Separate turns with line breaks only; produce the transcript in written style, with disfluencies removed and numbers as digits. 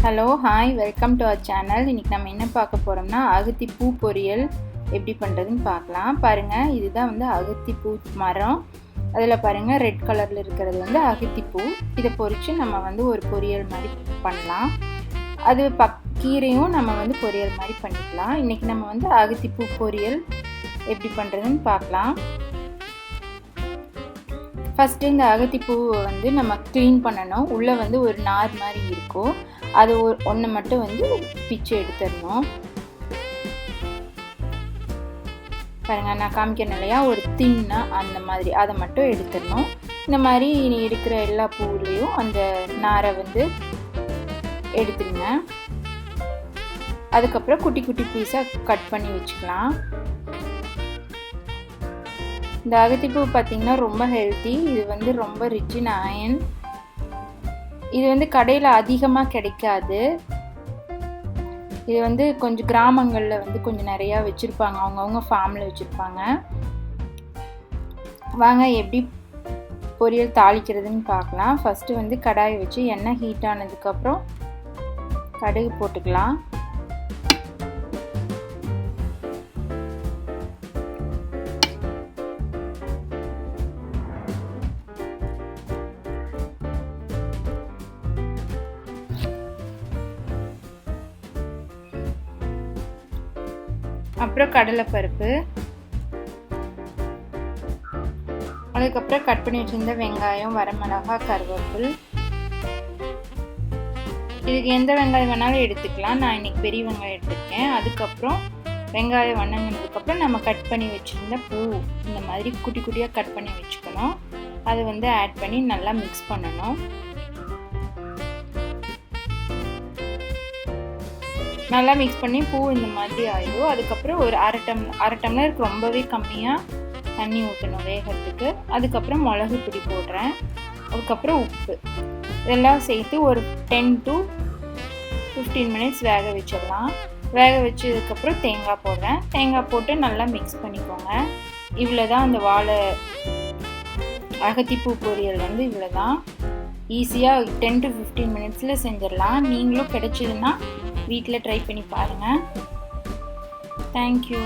Hello hi welcome to our channel. இன்றைக்கி நம்ம என்ன பார்க்க போகிறோம்னா அகத்தி பூ பொரியல் எப்படி பண்ணுறதுன்னு பார்க்கலாம். பாருங்கள், இதுதான் வந்து அகத்தி பூ மரம். அதில் பாருங்கள் ரெட் கலரில் இருக்கிறது வந்து அகத்தி பூ. இதை பொரித்து நம்ம வந்து ஒரு பொரியல் மாதிரி பண்ணலாம். அது கீரையும் நம்ம வந்து பொரியல் மாதிரி பண்ணிக்கலாம். இன்றைக்கி நம்ம வந்து அகத்தி பூ பொரியல் எப்படி பண்ணுறதுன்னு பார்க்கலாம். ஃபஸ்ட்டு இந்த அகத்திப்பூவை வந்து நம்ம க்ளீன் பண்ணணும். உள்ளே வந்து ஒரு நார் மாதிரி இருக்கும், அது ஒன்று மட்டும் வந்து பிச்சு எடுத்துடணும். பாருங்கள், நான் காமிக்கிறேன் இல்லையா, ஒரு தின்னா அந்த மாதிரி அதை மட்டும் எடுத்துடணும். இந்த மாதிரி இருக்கிற எல்லா பூவுலேயும் அந்த நாரை வந்து எடுத்துருங்க. அதுக்கப்புறம் குட்டி குட்டி பீஸாக கட் பண்ணி வச்சுக்கலாம். இந்த அகத்திப்பூ பார்த்திங்கன்னா ரொம்ப ஹெல்த்தி. இது வந்து ரொம்ப ரிச் இன் அயன். இது வந்து கடையில் அதிகமாக கிடைக்காது. இது வந்து கொஞ்சம் கிராமங்களில் வந்து கொஞ்சம் நிறையா வச்சுருப்பாங்க, அவங்கவுங்க ஃபார்மில் வச்சுருப்பாங்க. வாங்க எப்படி பொரியல் தாளிக்கிறதுன்னு பார்க்கலாம். ஃபஸ்ட்டு வந்து கடாயை வச்சு எண்ணெய் ஹீட் ஆனதுக்கப்புறம் கடுகு போட்டுக்கலாம். அப்புறம் கடலைப்பருப்பு, அதுக்கப்புறம் கட் பண்ணி வச்சிருந்த வெங்காயம், வரமிளகாய், கருவேப்பில். இதுக்கு எந்த வெங்காயம் வேணாலும் எடுத்துக்கலாம். நான் இன்னைக்கு பெரிய வெங்காயம் எடுத்துருக்கேன். அதுக்கப்புறம் வெங்காயம் வணங்கினதுக்கப்புறம் நம்ம கட் பண்ணி வச்சுருந்த பூ இந்த மாதிரி குட்டி குட்டியாக கட் பண்ணி வச்சுக்கணும். அதை வந்து ஆட் பண்ணி நல்லா மிக்ஸ் பண்ணணும். நல்லா மிக்ஸ் பண்ணி பூ இந்த மாதிரி ஆயிடும். அதுக்கப்புறம் ஒரு அரை டம்ளருக்கு ரொம்பவே கம்மியாக தண்ணி ஊற்றணும் வேகிறதுக்கு. அதுக்கப்புறம் மிளகு பொடி போடுறேன். அதுக்கப்புறம் உப்பு, இதெல்லாம் சேர்த்து ஒரு 10 to 15 மினிட்ஸ் வேக வச்சிடலாம். வேக வச்சதுக்கப்புறம் தேங்காய் போடுறேன். தேங்காய் போட்டு நல்லா மிக்ஸ் பண்ணிக்கோங்க. இவ்வளோ தான் அந்த அகத்திப்பூ பொரியல் வந்து இவ்வளோ தான். ஈஸியாக 10 to 15 மினிட்ஸில் செஞ்சிடலாம். நீங்களும் கிடைச்சதுன்னா வீட்டில் ட்ரை பண்ணி பாருங்கள். தேங்க்யூ.